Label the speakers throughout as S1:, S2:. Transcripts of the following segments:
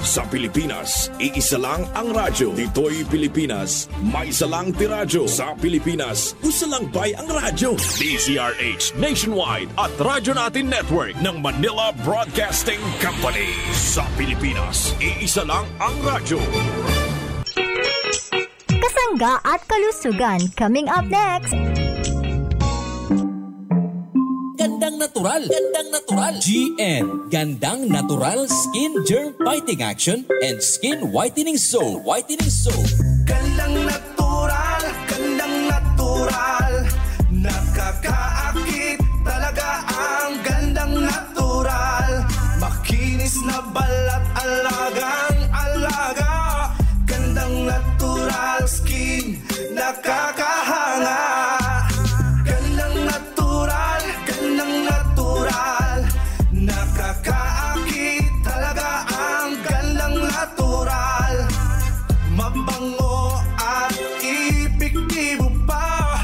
S1: Sa Pilipinas, iisa lang ang radyo. Dito'y Pilipinas, may isa lang tiradyo. Sa Pilipinas, usa lang bay ang radyo. DZRH Nationwide at Radyo Natin Network ng Manila Broadcasting Company. Sa Pilipinas, iisa lang ang radyo.
S2: Kasangga at kalusugan coming up next.
S3: Gandang natural. Gandang natural. GN. Gandang natural skin germ fighting action and skin whitening soap. Whitening soap.
S4: Gandang natural. Gandang natural. Nakakaakit talaga ang gandang natural. Makinis na balat, alagang alaga. Gandang natural skin. Nakakahanga. Nakakaakit talaga ang gandang natural. Mabango at epektibo pa.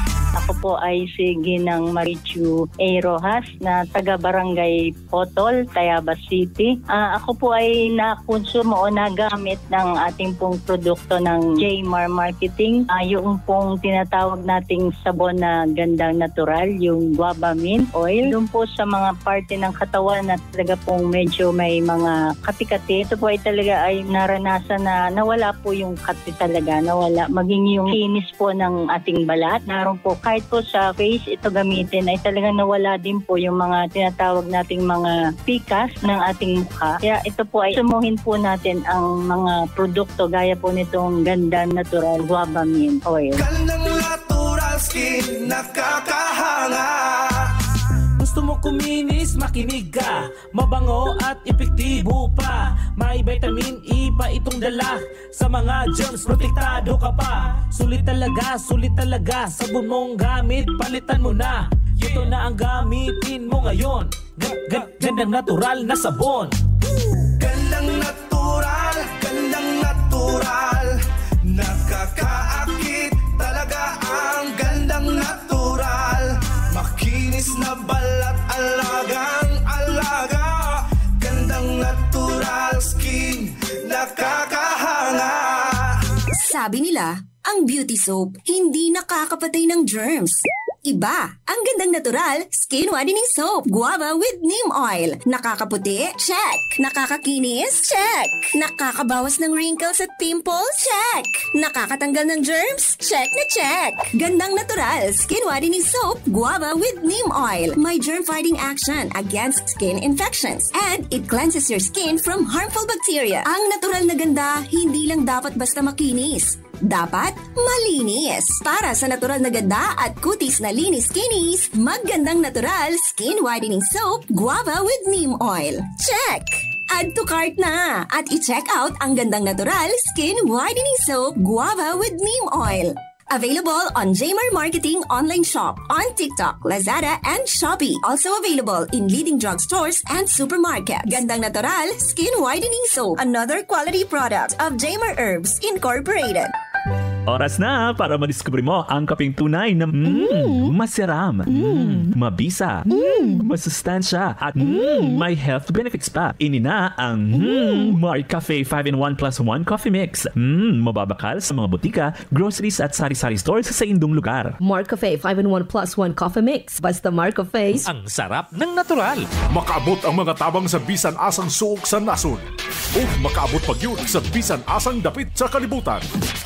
S5: Ako po ay si Ginang Marichu A. Rojas na taga-barangay Potol, Tayabas City. Ako po ay nakonsumo o nagamit ng ating pong produkto ng Jmar Marketing. Yung pong tinatawag nating sabon na gandang natural, yung guava mint oil. Doon po sa mga parte ng katawan na talaga pong medyo may mga kati-kati. Ito po ay talaga ay naranasan na nawala po yung kati talaga, nawala. Maging yung kinis po ng ating balat. Naroon po kahit po sa face ito gamitin ay talagang nawala din po yung mga tinatawag nating mga pikas ng ating mukha. Kaya ito po ay sumuhin po natin ang mga produkto gaya po nitong gandang natural guava mint oil.
S4: Gandang natural skin, nakakahanga.
S6: Gusto mo kuminis, makinig ka. Mabango at epektibo pa. May vitamin E pa itong dala. Sa mga germs, protektado ka pa. Sulit talaga, sabon mong gamit, palitan mo na. Ito na ang gamitin mo ngayon. Gandang natural na sabon.
S4: Gandang natural, gandang natural. Nakakaakit talaga ang gandang natural. Makinis na balat, alagang alaga. Gandang natural skin, nakakahanga.
S7: Sabi nila, ang beauty soap hindi nakakapatay ng germs. Iba, ang gandang natural skin whitening soap, guava with neem oil. Nakakaputi? Check. Nakakakinis? Check. Nakakabawas ng wrinkles at pimples? Check. Nakakatanggal ng germs? Check na check. Gandang natural skin whitening soap, guava with neem oil. May germ fighting action against skin infections and it cleanses your skin from harmful bacteria. Ang natural na ganda, hindi lang dapat basta makinis. Dapat malinis. Para sa natural na ganda at kutis na linis-kinis, maggandang natural skin whitening soap, guava with neem oil. Check! Add to cart na at i-check out ang gandang natural skin whitening soap, guava with neem oil. Available on Jmar Marketing online shop, on TikTok, Lazada, and Shopee. Also available in leading drugstores and supermarkets. Gandang Natural Skin Whitening Soap. Another quality product of Jmar Herbs Incorporated.
S8: Oras na para madiskubre mo ang kaping tunay na masiram, mabisa, masustansya, at may health benefits pa. Ini na ang MarCafe 5-in-1 plus 1 coffee mix. Mababakal sa mga butika, groceries at sari-sari stores sa indong lugar.
S9: MarCafe 5-in-1 plus 1 coffee mix. Basta MarCafe.
S3: Ang sarap ng natural.
S1: Makaabot ang mga tabang sa bisan asang suok sa nasun. O makaabot pag yun sa bisan asang dapit sa kalibutan.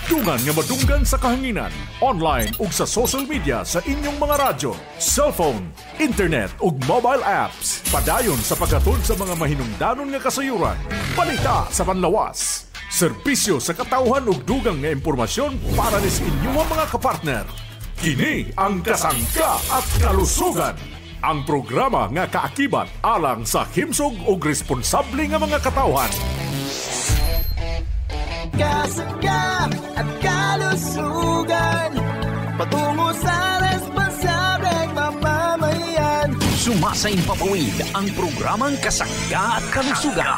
S1: Dungan nga madunggan sa kahanginan, online ug sa social media sa inyong mga radyo, cellphone, internet ug mobile apps. Padayon sa paghatod sa mga mahinungdanon nga kasayuran, balita sa panlawas, serbisyo sa katawhan ug dugang nga impormasyon para sa inyong mga kapartner. Kini ang Kasangga at Kalusugan, ang programa nga kaakibat alang sa himsog ug responsable nga mga katawhan.
S4: Kasangga at Kalusugan, patungo sa responsableng mamamayan.
S3: Sumasaing papawid ang programang Kasangga at Kalusugan.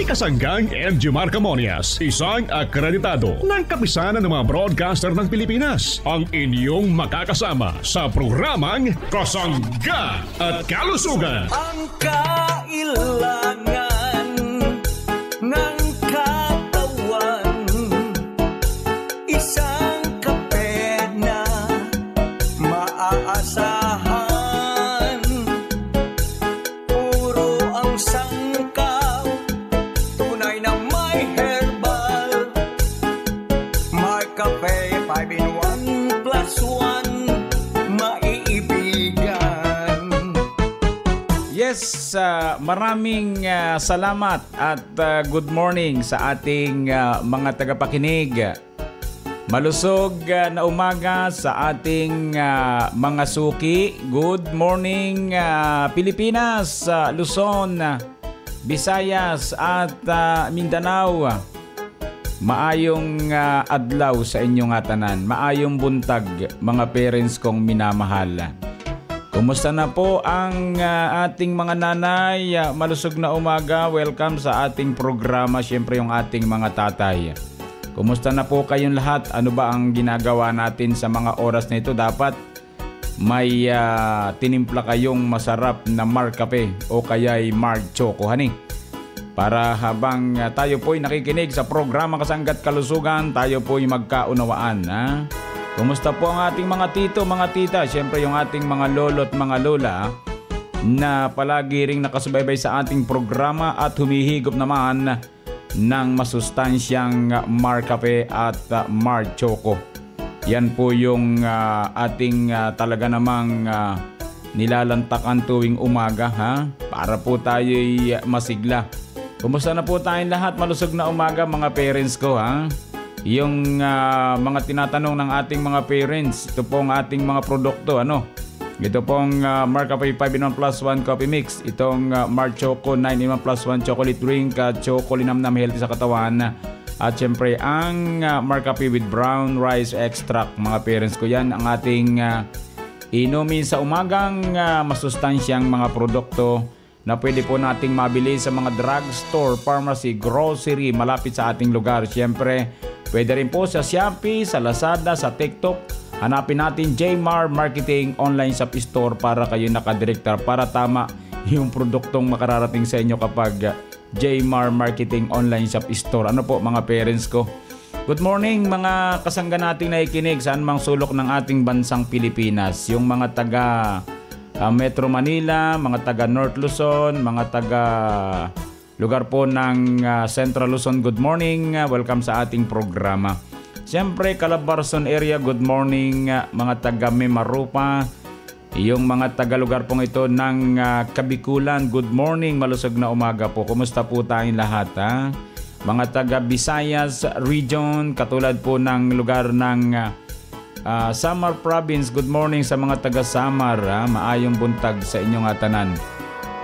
S1: May kasanggang MG Marcamonias, isang akreditado ng kapisanan ng mga broadcaster ng Pilipinas. Ang inyong makakasama sa programang Kasangga at Kalusugan.
S4: Ang kailangan ng katawan, isang kape na maaasahan. Puro ang sangkap, tunay na may herbal. May kape, 5 in 1 plus 1, maiibigan.
S10: Yes, maraming salamat at good morning sa ating mga tagapakinig. Malusog na umaga sa ating mga suki. Good morning Pilipinas, Luzon, Visayas at Mindanao. Maayong adlaw sa inyong tanan. Maayong buntag mga parents kong minamahal. Kumusta na po ang ating mga nanay? Malusog na umaga. Welcome sa ating programa. Siyempre yung ating mga tatay. Kumusta na po kayong lahat? Ano ba ang ginagawa natin sa mga oras na ito? Dapat may tinimpla kayong masarap na Mark Kape o kaya'y Mark Choco, honey. Para habang tayo po'y nakikinig sa programa Kasangga't Kalusugan, tayo po'y magkaunawaan. Ha? Kumusta po ang ating mga tito, mga tita? Siyempre yung ating mga lolo at mga lola na palagi ring nakasubaybay sa ating programa at humihigop naman ng masustansyang Mark Kape at Mark Choco. Yan po yung ating talaga namang nilalantakan tuwing umaga, ha? Para po tayo'y masigla. Kumusta na po tayong lahat? Malusog na umaga mga parents ko, ha? Yung mga tinatanong ng ating mga parents, ito pong ating mga produkto, ano? Ito pong Mark Kape 5-in-1 plus 1 coffee mix. Itong Mark Choco 9-in-1 plus 1 chocolate drink. Choco linamnam healthy sa katawan. At syempre ang Mark Kape with brown rice extract. Mga parents ko yan. Ang ating inumin sa umagang masustansyang mga produkto na pwede po nating mabili sa mga drugstore, pharmacy, grocery malapit sa ating lugar. Syempre pwede rin po sa Shopee, sa Lazada, sa TikTok. Hanapin natin Jmar Marketing Online Shop Store para kayo nakadirektar para tama yung produktong makararating sa inyo kapag Jmar Marketing Online Shop Store. Ano po mga parents ko? Good morning mga kasangga nating nakikinig saan mang sulok ng ating bansang Pilipinas. Yung mga taga Metro Manila, mga taga North Luzon, mga taga lugar po ng Central Luzon, good morning. Welcome sa ating programa. Siyempre, Calabarzon area, good morning. Mga taga Mimarupa, yung mga taga lugar pong ito ng Kabikulan, good morning. Malusog na umaga po. Kumusta po tayong lahat, ha? Mga taga Visayas region, katulad po ng lugar ng Samar Province, good morning sa mga taga Samar, ha? Maayong buntag sa inyong tanan.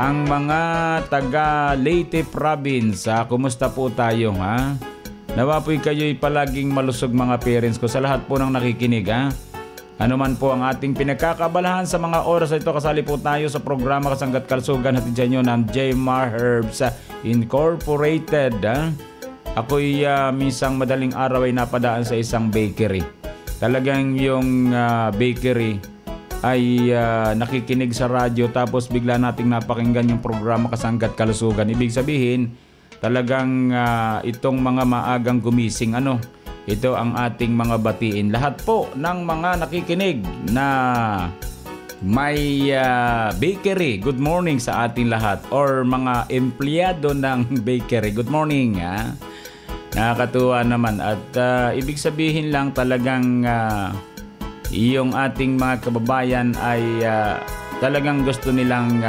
S10: Ang mga taga Leyte Province, kumusta po tayo, ha? Nawa po'y kayo'y palaging malusog mga parents ko sa lahat po ng nakikinig, ha? Ano man po ang ating pinagkakabalahan sa mga oras na ito, kasali po tayo sa programa Kasangga't Kalusugan hatid sa inyo ng Jmar Herbs Incorporated, ha? Ako'y minsang madaling araw ay napadaan sa isang bakery. Talagang yung bakery ay nakikinig sa radyo tapos bigla nating napakinggan yung programa Kasangga't Kalusugan. Ibig sabihin, talagang itong mga maagang gumising, ano, ito ang ating mga batiin. Lahat po ng mga nakikinig na may bakery, good morning sa ating lahat. Or mga empleyado ng bakery, good morning. Ha? Nakakatuwa naman. At ibig sabihin lang talagang yung ating mga kababayan ay talagang gusto nilang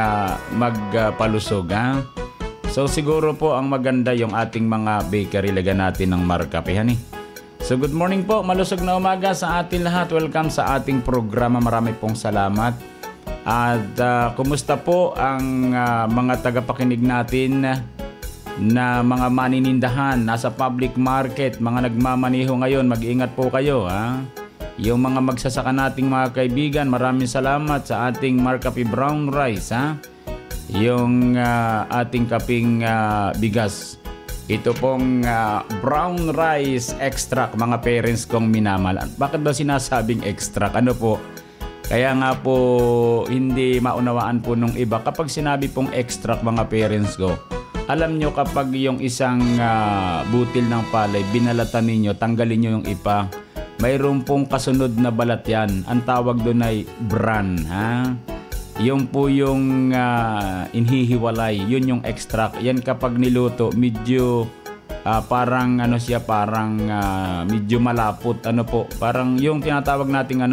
S10: magpalusog. Ha? So siguro po ang maganda yung ating mga bakery, lagyan natin ng Mark Kape, honey. So good morning po, malusog na umaga sa atin lahat. Welcome sa ating programa. Marami pong salamat. At kumusta po ang mga tagapakinig natin na mga maninindahan nasa public market, mga nagmamaniho ngayon, mag-ingat po kayo, ha. Yung mga magsasaka nating mga kaibigan, maraming salamat sa ating Mark Kape brown rice, ha. Yung ating kaping bigas. Ito pong brown rice extract, mga parents kong minamahal. Bakit ba sinasabing extract? Ano po? Kaya nga po hindi maunawaan po nung iba. Kapag sinabi pong extract, mga parents ko, alam nyo kapag yung isang butil ng palay, binalatan ninyo, tanggalin nyo yung ipa. Mayroon pong kasunod na balat yan. Ang tawag doon ay bran. Ha? Yung po yung inhihiwalay, yun yung extract. Yan kapag niluto, medyo parang ano siya, parang medyo malapot. Ano po, parang yung tinatawag nating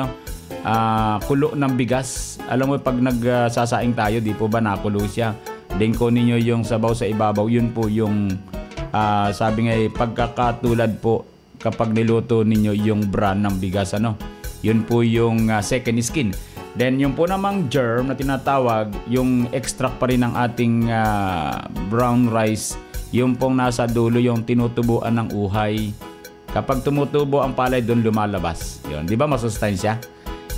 S10: kulo ng bigas. Alam mo pag nagsasaing tayo, di po ba nakulo siya? Then kunin nyo yung sabaw sa ibabaw. Yun po yung sabi nga pagkakatulad po kapag niluto ninyo yung bran ng bigas. Yun po yung second skin. Then yung po namang germ na tinatawag, yung extract pa rin ng ating brown rice, yung pong nasa dulo, yung tinutubuan ng uhay. Kapag tumutubo ang palay, doon lumalabas. Yun, di ba masustansya?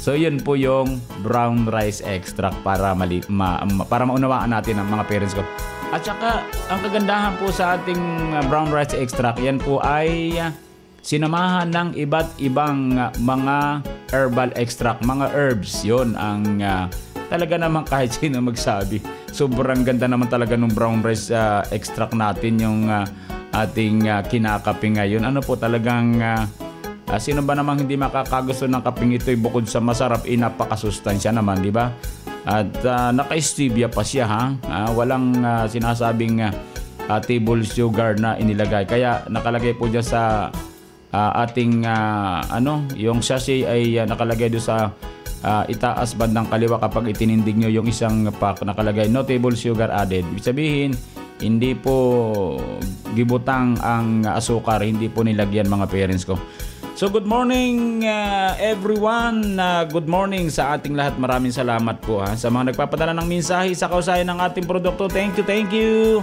S10: So yun po yung brown rice extract para para maunawaan natin ang mga parents ko. At saka ang kagandahan po sa ating brown rice extract, yan po ay sinamahan ng iba't ibang mga herbal extract, mga herbs. Yun ang talaga naman kahit sino magsabi. Sobrang ganda naman talaga ng brown rice extract natin, yung ating kinakape ngayon. Ano po talagang sino ba namang hindi makakagusto ng kapeng ito, bukod sa masarap, napakasustansya naman, di ba? At naka-stevia pa siya, ha? Walang sinasabing table sugar na inilagay. Kaya nakalagay po dyan sa ating yung sachet ay nakalagay doon sa itaas bandang kaliwa. Kapag itinindig nyo yung isang pack, nakalagay no table sugar added. Ibig sabihin, hindi po gibutang ang asukar, hindi po nilagyan, mga parents ko. So good morning everyone. Good morning sa ating lahat. Maraming salamat po sa mga nagpapadala ng mensahe sa kausayan ng ating produkto. Thank you.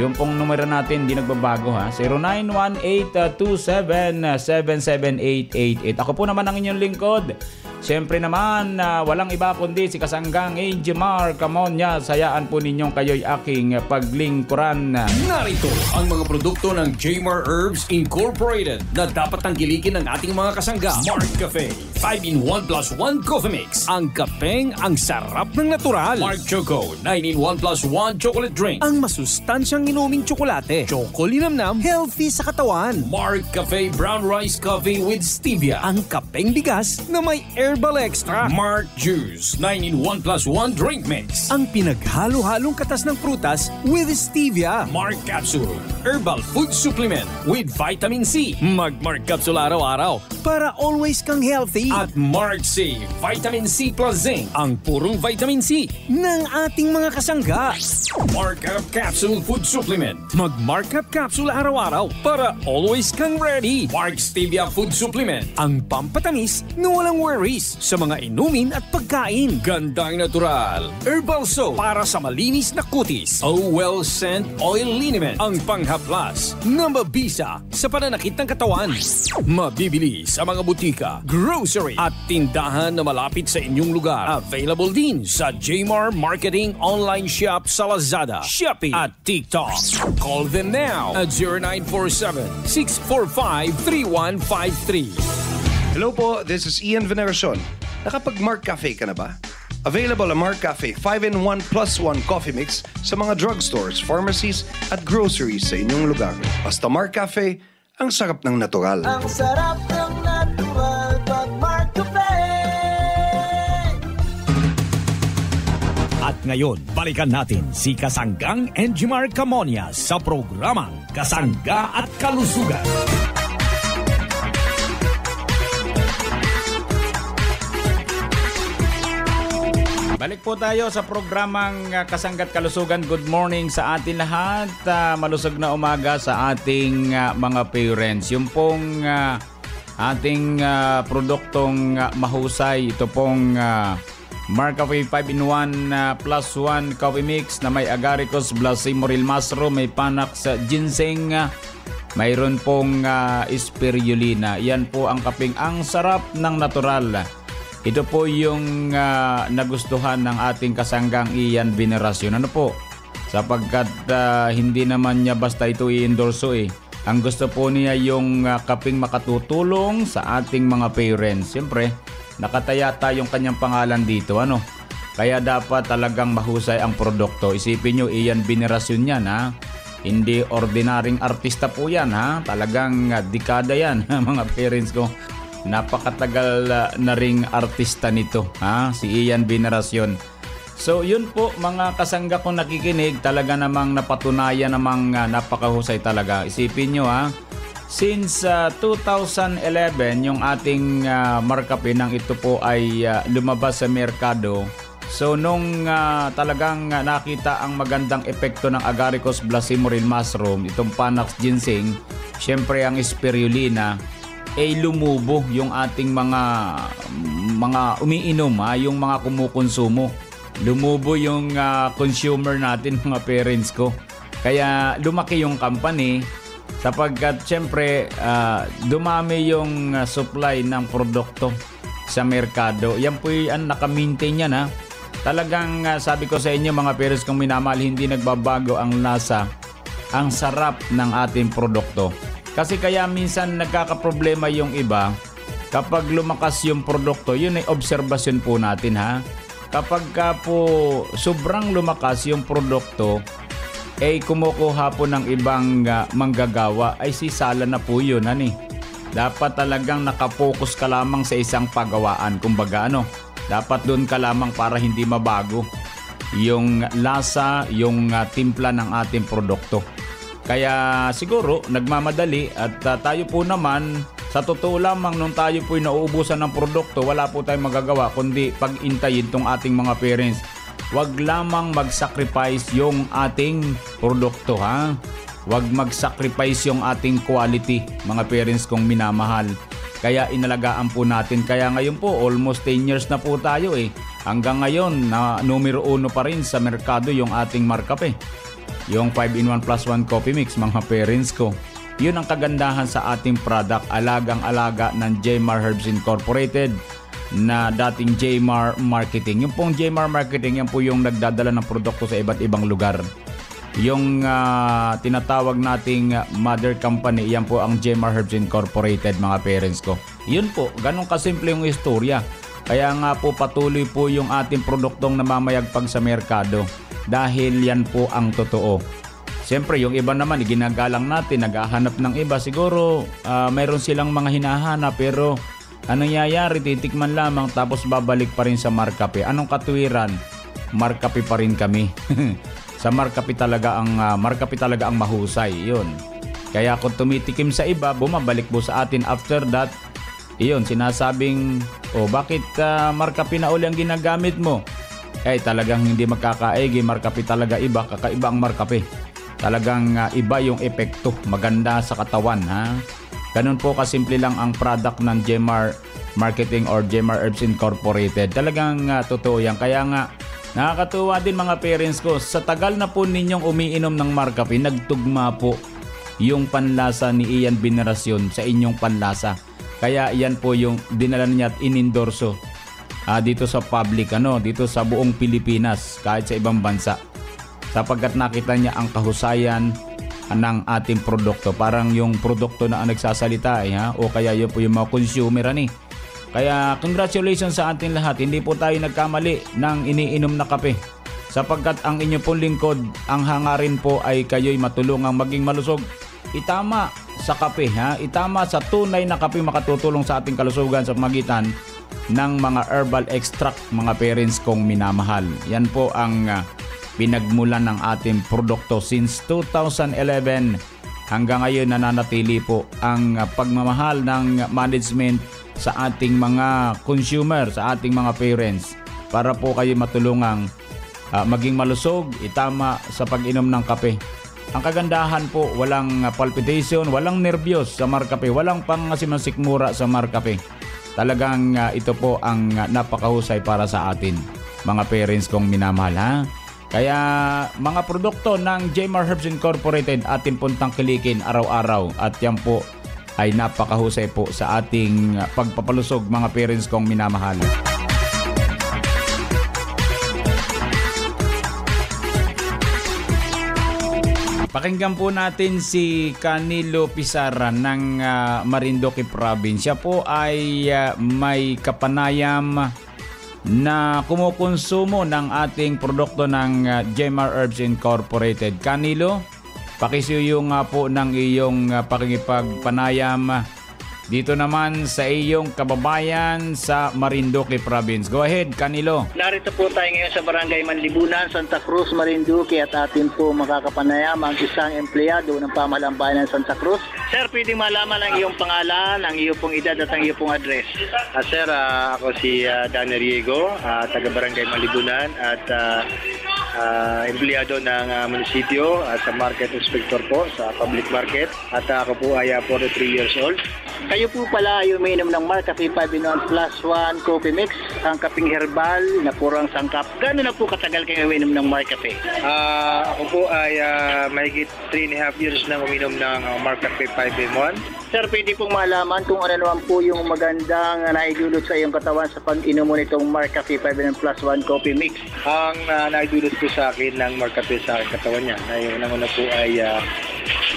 S10: Yung pong numero natin hindi nagbabago, 0918-277-77888. Ako po naman ang inyong lingkod. Siyempre naman, walang iba kundi si Kasanggang Jmar Camonia. Sayaan po ninyong kayo'y aking paglingkuran.
S3: Narito ang mga produkto ng Jmar Herbs Incorporated na dapat tanggilikin ng ating mga kasangga. Mark Cafe 5-in-1 plus 1 Coffee Mix. Ang kapeng ang sarap ng natural. Mark Choco 9-in-1 plus 1 Chocolate Drink. Ang masustansyang inuming tsokolate. Choco linamnam, healthy sa katawan. Mark Cafe Brown Rice Coffee with Stevia. Ang kapeng bigas na may herbal extra. Mark Juice 9-in-1 plus 1 Drink Mix. Ang pinaghalo-halong katas ng prutas with Stevia. Mark Capsule Herbal Food Supplement with Vitamin C. Mag-Mark Capsule araw-araw para always kang healthy. At Mark C Vitamin C plus Zinc. Ang purong vitamin C ng ating mga kasangga. Mark Up Capsule Food Supplement. Mag-Mark Up Capsule araw-araw para always kang ready. Mark Stevia Food Supplement. Ang pampatamis na walang worries sa mga inumin at pagkain. Gandang natural herbal soap para sa malinis na kutis. Oh Well Scent Oil Liniment. Ang panghaplas na mabisa sa pananakit ng katawan. Mabibili sa mga butika, grocery at tindahan na malapit sa inyong lugar. Available din sa Jmar Marketing Online Shop sa Lazada, Shopee at TikTok. Call them now at 0947-645-3153.
S11: Hello po, this is Ian Veneracion. Nakapag-Mark Cafe ka na ba? Available ang Mark Cafe 5-in-1 plus 1 coffee mix sa mga drugstores, pharmacies at groceries sa inyong lugar. Basta Mark Cafe, ang sarap ng natural.
S4: Ang sarap ng natural pag Mark Cafe.
S3: At ngayon, balikan natin si Kasanggang Jmar Camonia sa programang Kasangga at Kalusugan.
S10: Balik po tayo sa programang Kasangga at Kalusugan. Good morning sa atin lahat. Malusog na umaga sa ating mga parents. Yung pong ating produktong mahusay, ito pong Mark Cafe 5-in-1 plus 1 coffee mix na may agaricus, blasimoril mushroom, may panax ginseng, mayroon pong spirulina. Yan po ang kaping ang sarap ng natural. Ito po yung nagustuhan ng ating kasanggang Ian Veneracion. Ano po? sapagkat hindi naman niya basta ito i-endorso eh. Ang gusto po niya yung kapeng makatutulong sa ating mga parents. Siyempre, nakataya tayong kanyang pangalan dito, ano? Kaya dapat talagang mahusay ang produkto. Isipin nyo, Ian Veneracion yan, ha? Hindi ordinaryong artista po yan, ha? Talagang dekada yan, mga parents ko. Napakatagal na ring artista nito, ha? Si Ian Veneracion. So yun po mga kasangga kong nakikinig, talaga namang napatunayan namang napakahusay talaga. Isipin nyo ha, since 2011 yung ating markup nang ito po ay lumabas sa merkado. So nung talagang nakita ang magandang epekto ng Agaricus blossomaril mushroom, itong Panax ginseng, syempre ang spirulina, ay lumubo yung ating mga umiinom ha, yung mga kumukonsumo. Lumubo yung consumer natin, mga parents ko. Kaya lumaki yung company sapagkat syempre dumami yung supply ng produkto sa merkado. Yan po yung naka-maintain yan ha. Talagang sabi ko sa inyo mga parents kong minamahal, hindi nagbabago ang lasa, ang sarap ng ating produkto. Kasi kaya minsan nagkakaproblema yung iba kapag lumakas yung produkto, yun ay obserbasyon po natin ha. Kapag po sobrang lumakas yung produkto, ay kumukuha po ng ibang manggagawa, ay sisala na po yun. Dapat talagang nakapokus ka lamang sa isang pagawaan. Kumbaga dapat doon ka lamang para hindi mabago yung lasa, yung timpla ng ating produkto. Kaya siguro nagmamadali at tayo po naman, sa totoo lamang nung tayo po'y nauubusan ng produkto, wala po tayong magagawa kundi pag-intayin tong ating mga parents. Huwag lamang mag-sacrifice yung ating produkto ha. Huwag mag-sacrifice yung ating quality, mga parents kong minamahal. Kaya inalagaan po natin. Kaya ngayon po, almost 10 years na po tayo eh. Hanggang ngayon, na numero 1 pa rin sa merkado yung ating markup eh. Yung 5-in-1 plus 1 coffee mix, mga parents ko. Yun ang kagandahan sa ating product, alagang-alaga ng Jmar Herbs Incorporated na dating Jmar Marketing. Yung pong Jmar Marketing, yan po yung nagdadala ng produkto sa iba't ibang lugar. Yung tinatawag nating mother company, yan po ang Jmar Herbs Incorporated, mga parents ko. Yun po, ganun kasimple yung istorya. Kaya nga po patuloy po yung ating produktong namamayagpag sa merkado dahil yan po ang totoo. Siyempre, yung iba naman, ginagalang natin, naghahanap ng iba. Siguro, mayroon silang mga hinahanap pero anong nangyayari? Titikman lamang tapos babalik pa rin sa markup. Anong katuwiran? Markup pa rin kami. Sa markup talaga ang mahusay. Yun. Kaya kung tumitikim sa iba, bumabalik po sa atin after that. Iyon, sinasabing, bakit markup na uli ang ginagamit mo? Talagang hindi magkakaigi. Markup talaga iba. Kakaiba ang markup Talagang iba yung epekto, maganda sa katawan ha. Ganun po kasimple lang ang product ng Jmar Marketing or Jmar Herbs Incorporated. Talagang totoo yan. Kaya nga nakakatuwa din mga parents ko, sa tagal na po ninyong umiinom ng markup, nagtugma po yung panlasa ni Ian Veneracion sa inyong panlasa. Kaya yan po yung dinala niya at inendorso dito sa public, dito sa buong Pilipinas, kahit sa ibang bansa. Sapagkat nakita niya ang kahusayan ng ating produkto. Parang yung produkto na ang nagsasalita o kaya yun po yung mga consumer Kaya congratulations sa ating lahat. Hindi po tayo nagkamali ng iniinom na kape. Sapagkat ang inyo pong lingkod, ang hangarin po ay kayo'y matulungang maging malusog. Itama sa kape itama sa tunay na kape makatutulong sa ating kalusugan sa pamagitan ng mga herbal extract, mga parents kong minamahal. Yan po ang pinagmulan ng ating produkto since 2011 hanggang ngayon. Nananatili po ang pagmamahal ng management sa ating mga consumer, sa ating mga parents, para po kayo matulungang maging malusog, itama sa pag-inom ng kape. Ang kagandahan po, walang palpitation, walang nervyos sa markape, walang pangasimansikmura sa markape. Talagang ito po ang napakahusay para sa atin, mga parents kong minamahal Kaya mga produkto ng Jmar Herbs Incorporated ating puntang kilikin araw-araw at yan po ay napakahusay po sa ating pagpapalusog, mga parents kong minamahal. Pakinggan po natin si Canilo Pizarra ng Marinduque Province. Siya po ay may kapanayam na kumukonsumo ng ating produkto ng Jemar Herbs Incorporated. Canilo, pakisuyo nga po ng iyong pakikipagpanayam dito naman sa iyong kababayan sa Marinduque Province. Go ahead, Canilo.
S12: Narito po tayo ngayon sa Barangay Manlibunan, Santa Cruz, Marinduque at atin po makakapanayam ang isang empleyado ng pamahalaan bayan ng Santa Cruz. Sir, pwedeng malaman ang iyong pangalan, ang iyong pong edad at ang iyong pong address.
S13: Sir, ako si Danny Riego, taga Barangay Manlibunan at empleyado ng munisipyo sa market inspector po sa public market at ako po ay 43 years old.
S12: Kayo po pala ay umiinom ng MarCafe 5-in-1 plus 1 coffee mix, ang kaping herbal na purang sangkap. Gano'n na po katagal kayo umiinom ng MarCafe?
S13: Ako po ay mahigit 3.5 years na uminom ng MarCafe 5-in-1.
S12: Sir, pwede pong malaman kung ano naman po yung magandang naidulot sa iyong katawan sa pag-inom mo nitong MarCafe 5-in-1 plus 1 coffee mix?
S13: Ang naidulot po sa akin ng MarCafe sa katawan niya, na yung una po ay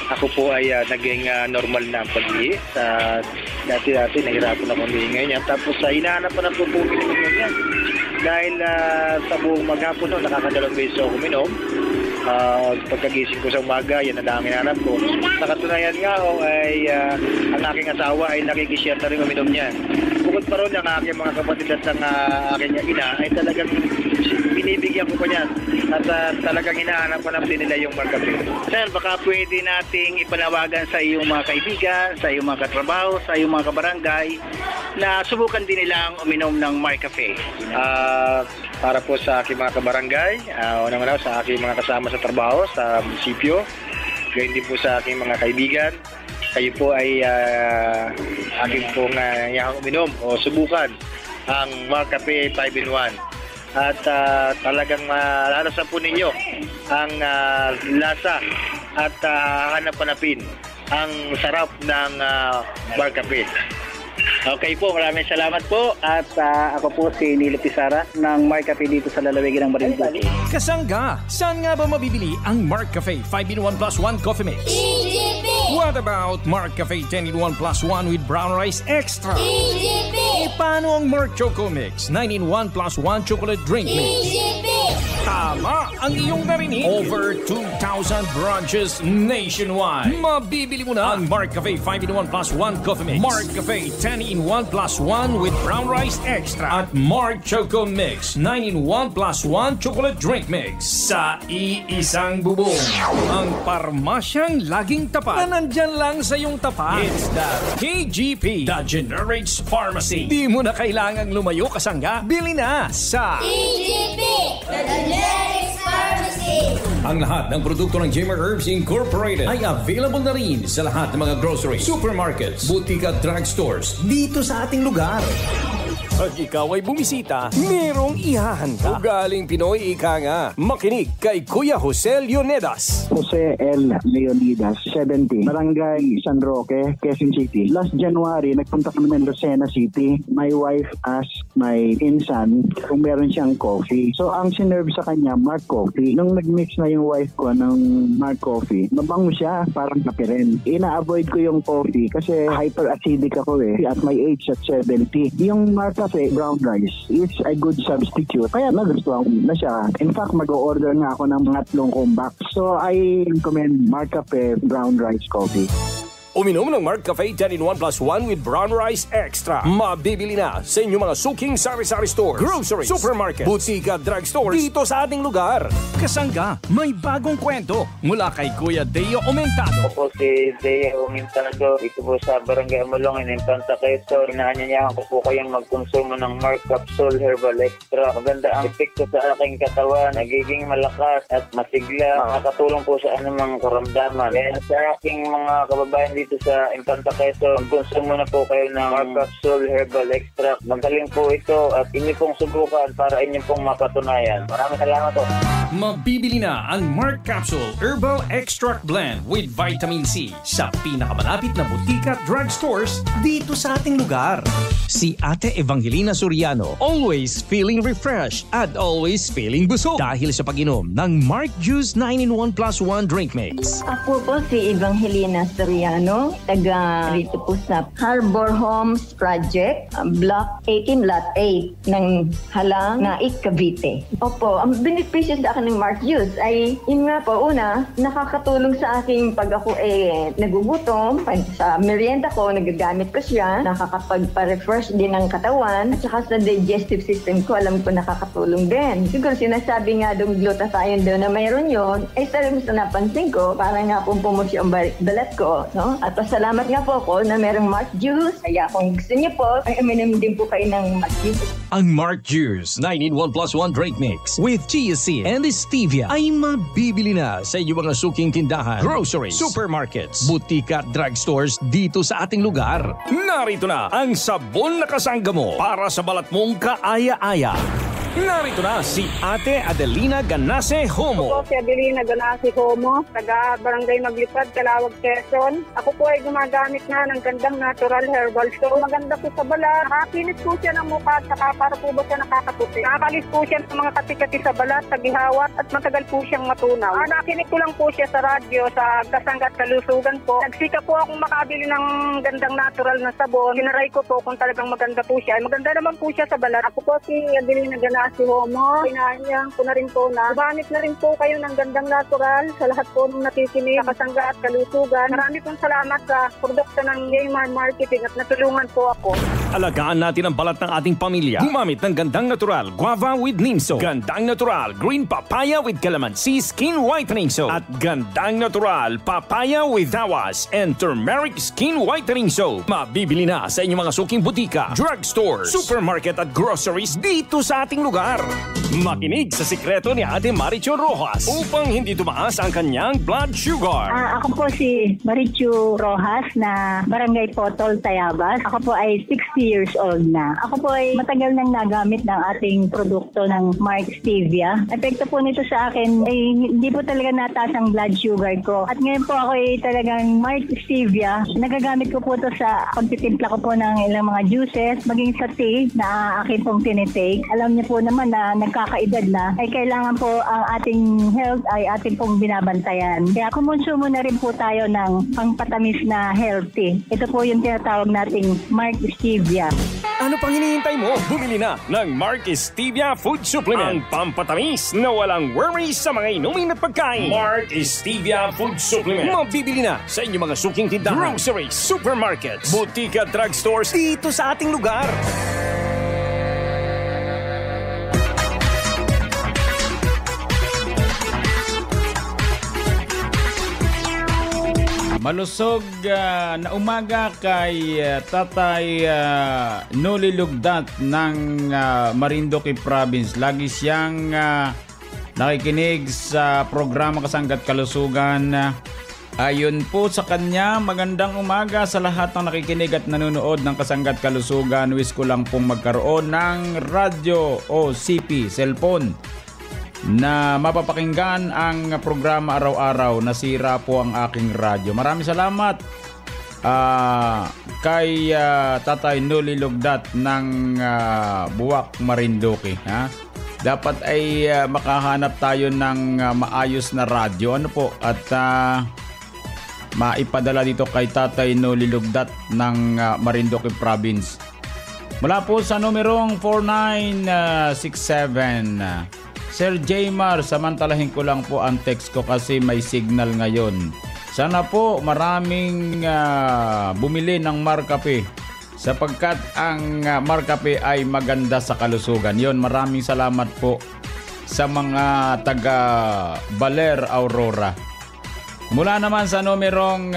S13: ako po ay naging normal na ang pag-ihi. Dati nahirapan ako huminga niya. Tapos hinahanap pa na po uminom niya. Dahil sa buong maghapon nakakadalawang beses ako uminom. Pagkagising ko sa umaga, yan ang hinahanap ko. Nakatunayan nga ako ay ang aking asawa ay nakikishare na rin uminom niya. Bukod pa ron ang aking mga kapatid at ang aking ina ay talagang binibigyan ko pa niyan. At talagang hinahanap pa naman din nila yung MarCafe.
S12: Sir, baka pwede nating ipanawagan sa iyong mga kaibigan, sa iyong mga katrabaho, sa iyong mga kabarangay na subukan din nilang uminom ng MarCafe.
S13: Para po sa aking mga kabarangay, unang-una sa aking mga kasama sa trabaho sa munisipyo, gayon din po sa aking mga kaibigan. Kayo po ay aking pong uminom o subukan ang MarCafe 5-in-1. At talagang malalasan po ninyo ang lasa at hanap-hanapin ang sarap ng MarCafe.
S12: Okay po, maraming salamat po. At ako po si Nilo Pizarra ng MarCafe dito sa lalawigan ng Marinduque.
S3: Kasangga, saan nga ba mabibili ang MarCafe 5-in-1 plus 1 coffee mix?
S14: EGP!
S3: What about MarCafe 10-in-1 plus 1 with brown rice extra?
S14: EGP!
S3: Paano ang Marc Choco Mix 9-in-1 plus 1 chocolate drink mix?
S14: EGP!
S3: Tama ang iyong narinig. Over 2,000 branches nationwide. Mabibili mo na ang MarCafe 5-in-1 plus 1 coffee mix, MarCafe 10-in-1 plus 1 with brown rice extra, at Marc Choco Mix 9-in-1 plus 1 chocolate drink mix sa iisang bubong. Ang parmasyang laging tapat na nandyan lang sa iyong tapat. It's the KGP, the Generics Pharmacy. Di mo na kailangang lumayo, kasangga. Bili na sa
S14: EGP, the Generics Pharmacy.
S3: Ang lahat ng produkto ng Jemar Herbs Incorporated ay available na rin sa lahat ng mga grocery, supermarkets, butika at drugstores dito sa ating lugar. Pag ikaw ay bumisita, merong ihahanda. Ugaling Pinoy, ika nga. Makinig kay Kuya Jose Leonidas.
S15: Jose L. Leonidas, 70, Barangay San Roque, Quezon City. Last January, nagpunta kami ng Lucena City. My wife asked my insan kung meron siyang coffee. So, ang sinerve sa kanya, Mark Coffee. Nung nag-mix na yung wife ko ng Mark Coffee, mabango siya, parang kape rin. Ina-avoid ko yung coffee kasi hyperacidic ako at my age at 70. Yung Mark Cafe brown rice is a good substitute. Kaya nagustuhan ko na siya. In fact, mag-order nga ako ng mga 3 combats. So, I recommend Mark Cafe brown rice coffee.
S3: Uminom ng MarCafe 10-in-1 plus 1 with brown rice extra. Mabibili na sa inyong mga suking sari-sari stores, groceries, supermarkets, butika, drugstores dito sa ating lugar. Kasangga, may bagong kwento mula kay Kuya Deo Aumentado.
S16: Ako po si Deo Aumentado dito po sa Barangay Amalong, Infanta Quezon. Inaanyayahan ko po kayong magkonsumo ng Marc Capsule Herbal Extra. Maganda ang epekto sa aking katawan, nagiging malakas at masigla. Makakatulong po sa anumang karamdaman. Kaya sa aking mga kababayan dito sa Infanta Quezon, magkonsumo na po kayo ng Marc Capsule Herbal Extract. Magaling po ito at inyo pong subukan para inyo pong mapatunayan. Maraming salamat po.
S3: Mabibili na ang Mark Capsule Herbal Extract Blend with Vitamin C sa pinakamalapit na butika at drugstores dito sa ating lugar.
S17: Si Ate Evangelina Soriano, always feeling refreshed at always feeling busog dahil sa pag-inom ng Mark Juice 9-in-1 plus 1 drink mix.
S5: Ako po si Evangelina Soriano, taga rito po sa Harbor Homes Project, Block 18, Lot 8 ng Halang, Naik, Cavite. Opo, ang benepisyo sa akin ng Mark Juice ay, yun nga po, una, nakakatulong sa aking pag ako nagugutom, sa merienda ko, nagagamit ko siya, nakakapagpa-refresh din ng katawan, at saka sa digestive system ko, alam ko nakakatulong din. Siguro sinasabi nga doon glutathione doon na mayroon yun, ay talagang sa napansin ko, para nga pong pumusyo ang balat ko, no? At pasalamat nga po ako na merong Mark Juice, kaya kung gusto niyo po, ay uminom din po kayo ng Mark Juice.
S17: Ang Mark Juice 9-in-1 plus 1 drink mix with chia seed and stevia ay mabibili na sa inyong mga suking tindahan, groceries, supermarkets, butika at drugstores dito sa ating lugar.
S3: Narito na ang sabon na kasangga mo para sa balat mong kaaya-aya. Narito na si Ate Adelina Ganase Homo.
S18: Ako po si Adelina Ganase Homo, taga Barangay Maglipad, Calawag, Quezon. Ako po ay gumagamit na ng gandang natural herbal soap. Maganda po sa balat. Nakakinis po siya ng mukha at saka para po ba siya nakakaputi. Nakakalis po siya ng mga kati-kati sa balat, sa gihawat at matagal po siyang matunaw. Nakinig ko lang po siya sa radyo sa Kasangga at Kalusugan po. Nagsika po akong makabili ng gandang natural na sabon. Sinaray ko po kung talagang maganda po siya. Ay, maganda naman po siya sa balat. Ako po si Adelina Ganase si Homo, pinahanyang ko na rin po na gumamit na rin po kayo ng gandang natural sa lahat po ng nakikinig sa Kasangga at Kalusugan. Marami pong salamat sa produkto ng Jaymar Marketing at natulungan po ako.
S3: Alagaan natin ang balat ng ating pamilya. Gumamit ng gandang natural guava with neem soap, gandang natural green papaya with calamansi skin whitening soap, at gandang natural papaya with dawas and turmeric skin whitening soap. Mabibili na sa inyong mga suking butika, drugstores, supermarket at groceries dito sa ating lugar. Makinig sa sikreto ni Ate Marichu Rojas upang hindi tumaas ang kanyang blood sugar.
S5: Ako po si Marichu Rojas na Barangay Potol, Tayabas. Ako po ay 60 years old na. Ako po ay matagal nang nagamit ng ating produkto ng Mark Stevia. Epekto po nito sa akin ay hindi po talaga nataas ang blood sugar ko. At ngayon po ako ay talagang Mark Stevia. Nagagamit ko po ito sa pagtitimpla ko po ng ilang mga juices, maging sa tea na akin pong tinitake. Alam niyo po naman na nagkakaedad na, ay kailangan po ang ating health ay ating pong binabantayan. Kaya kumonsumo na rin po tayo ng pangpatamis na healthy. Ito po yung tinatawag nating Mark Stevia.
S3: Ano pang hinihintay mo? Bumili na ng Mark Stevia Food Supplement. Ang pampatamis na walang worries sa mga inumin at pagkain. Mark Stevia Food Supplement. Mabibili na sa inyong mga suking tindahan, groceries, supermarkets, butika, drugstores dito sa ating lugar.
S10: Malusog na umaga kay Tatay Noli Lugdat ng Marinduque Province. Lagi siyang nakikinig sa programa Kasangga at Kalusugan. Ayon po sa kanya, magandang umaga sa lahat ng nakikinig at nanonood ng Kasangga at Kalusugan. Wish ko lang pong magkaroon ng radyo o CP, cellphone, na mapapakinggan ang programa araw-araw. Nasira po ang aking radyo. Maraming salamat kay Tatay Noli Lugdat ng Buwak, Marinduque. Dapat ay makahanap tayo ng maayos na radyo. Ano po? At maipadala dito kay Tatay Noli Lugdat ng Marinduque Province. Mula po sa numerong 4967. Sir Jaymar, samantalahin ko lang po ang text ko kasi may signal ngayon. Sana po maraming bumili ng Marcafe sapagkat ang Marcafe ay maganda sa kalusugan. Yon, maraming salamat po sa mga taga Baler, Aurora. Mula naman sa numerong,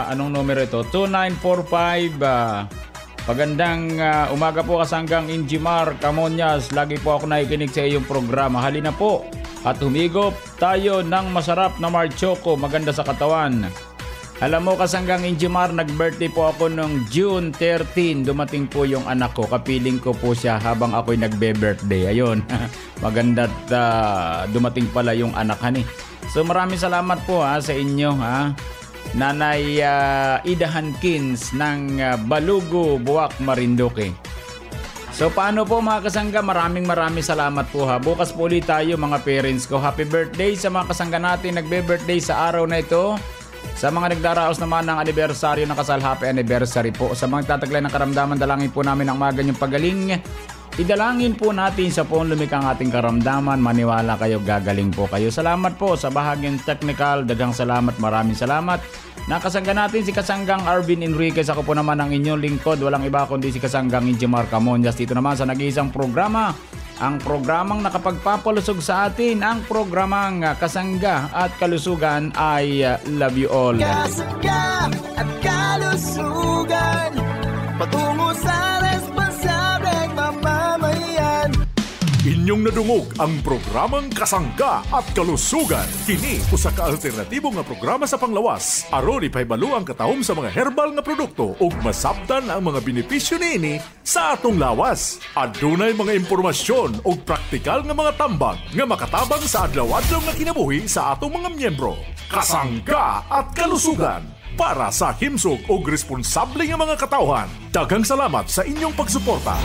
S10: anong numero ito? 2945. Pagandang umaga po Kasanggang Injimar Camonyas. Lagi po ako nakikinig sa iyong programa. Halina po at humigop tayo ng masarap na Mark Choco. Maganda sa katawan. Alam mo kasanggang Injimar, nag-birthday po ako noong June 13. Dumating po yung anak ko. Kapiling ko po siya habang ako'y nagbe-birthday. Ayun, maganda't dumating pala yung anak ni. So maraming salamat po sa inyo Nanay Ida Hankins ng Balugo, Buwak, Marinduque. So paano po mga kasangga, maraming salamat po Bukas po ulit tayo mga parents ko. Happy birthday sa mga kasangga natin nagbe-birthday sa araw na ito. Sa mga nagdaraos naman ng anibersaryo ng kasal, happy anniversary po. Sa mga tataglay ng karamdaman, dalangin po namin ang mga ganyang pagaling. Idalangin po natin sa poong lumikang ating karamdaman. Maniwala kayo, gagaling po kayo. Salamat po sa bahagyang technical. Daghang salamat, maraming salamat. Nakasangga natin si Kasanggang Arvin Enriquez. Ako po naman ang inyong lingkod. Walang iba kundi si Kasanggang Injimar Camonyas. Dito naman sa nag-iisang programa. Ang programang nakapagpapalusog sa atin, ang programang Kasangga at Kalusugan ay Love You All.
S4: Kasangga at Kalusugan, patungo sa responsableng mamamayan.
S1: Inyong nadungog ang programang Kasangga at Kalusugan. Kini usa ka alternatibo nga programa sa panglawas. Aron ipahibalo ang katahom sa mga herbal nga produkto ug masabtan ang mga benepisyo niini sa atong lawas. Adunay mga impormasyon ug praktikal nga mga tambag nga makatabang sa adlaw-adlaw nga kinabuhi sa atong mga miyembro. Kasangga at Kalusugan para sa himsog ug responsable nga mga katawhan. Daghang salamat sa inyong pagsuporta.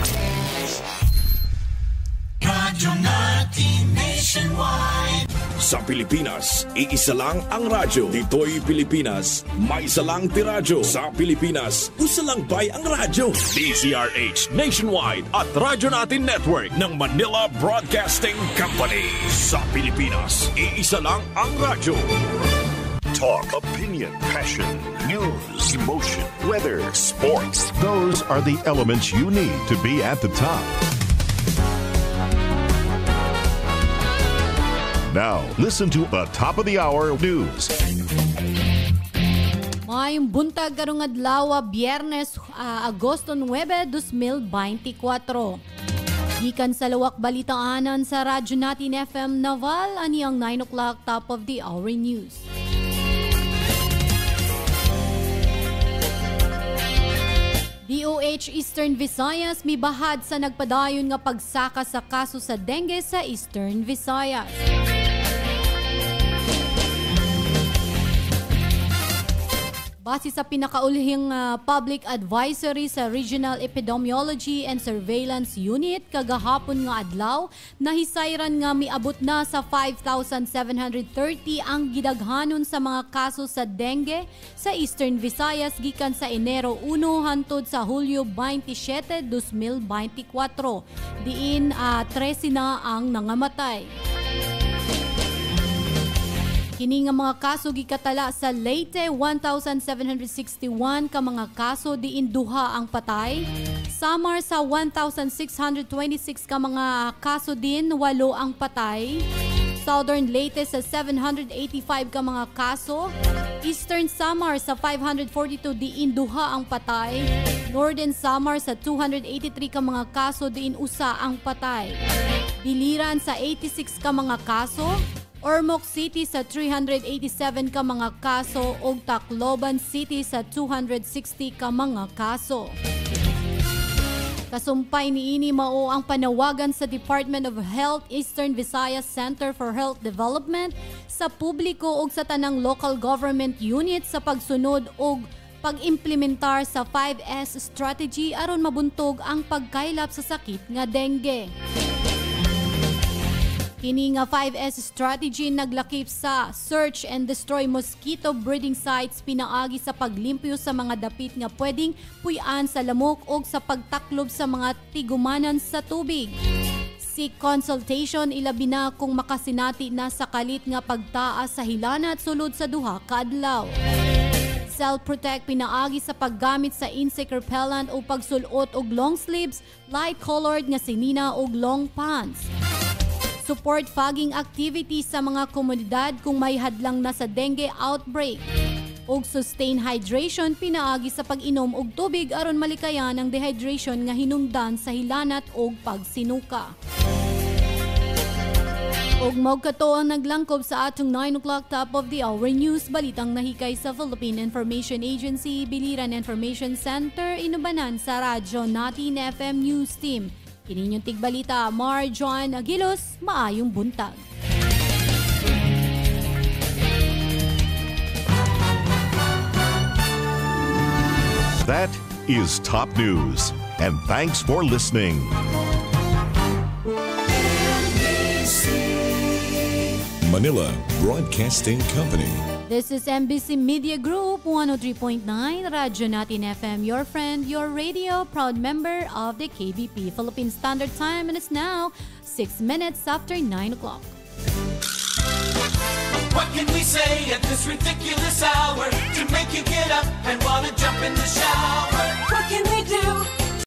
S19: Radyo natin nationwide.
S20: Sa Pilipinas, iisa lang ang radyo. Dito'y Pilipinas, may isa lang tiradyo. Sa Pilipinas, usa lang bay ang radyo. DZRH Nationwide at Radyo Natin Network ng Manila Broadcasting Company. Sa Pilipinas, iisa lang ang radyo.
S1: Talk, opinion, passion, news, emotion, weather, sports. Those are the elements you need to be at the top. Now, listen to the top of the hour news.
S21: Mayong buntag karong adlaw, Biyernes, Agosto 9, 2024. Gikan sa luwak balitaanan sa Radyo Natin FM Naval, ani ang 9 o'clock top of the hour news. DOH Eastern Visayas mibahad sa nagpadayon nga pagsaka sa kaso sa dengue sa Eastern Visayas. Base sa pinakaulihing public advisory sa Regional Epidemiology and Surveillance Unit kagahapon nga adlaw, nahisayran nga miabot na sa 5,730 ang gidaghanon sa mga kaso sa dengue sa Eastern Visayas gikan sa Enero 1 hangtod sa Hulyo 27, 2024. Diin 13 na ang nangamatay. Kini nga mga kaso gikatala sa Leyte 1,761 ka mga kaso diin duha ang patay. Samar sa 1,626 ka mga kaso din 8 ang patay. Southern Leyte sa 785 ka mga kaso. Eastern Samar sa 542 diin duha ang patay. Northern Samar sa 283 ka mga kaso diin usa ang patay. Biliran sa 86 ka mga kaso. Ormoc City sa 387 ka mga kaso ug Tacloban City sa 260 ka mga kaso. Kasumpay niini mao ang panawagan sa Department of Health Eastern Visayas Center for Health Development sa publiko ug sa tanang local government unit sa pagsunod ug pag-implementar sa 5S strategy aron mabuntog ang pagkaylap sa sakit nga dengue. Kini nga 5S strategy naglakip sa search and destroy mosquito breeding sites pinaagi sa paglimpyo sa mga dapit nga pwedeng puy-an sa lamok o sa pagtaklob sa mga tigumanan sa tubig. Seek consultation ilabi na kung makasinati na sa kalit nga pagtaas sa hilanat sulod sa duha ka adlaw. Self-protect pinaagi sa paggamit sa insect repellent o pagsulot og long sleeves, light-colored nga sinina o long pants. Support fogging activities sa mga komunidad kung may hadlang na sa dengue outbreak. Og sustain hydration pinaagi sa pag-inom og tubig aron malikayan ang dehydration nga hinungdan sa hilanat og pagsinuka. Ug magkato ang naglangkob sa atong 9 o'clock top of the hour news, balitang nahikay sa Philippine Information Agency, Biliran Information Center, inubanan sa radyo natin FM News Team. Kininyong tigbalita, Mar John Aguilos, maayong buntag.
S1: That is top news, and thanks for listening.
S20: Manila Broadcasting Company.
S21: This is MBC Media Group 103.9, Radyo Natin FM, your friend, your radio, proud member of the KBP. Philippine Standard Time, and it's now 6 minutes after 9 o'clock.
S19: What can we say at this ridiculous hour to make you get up and want to jump in the shower? What can we do?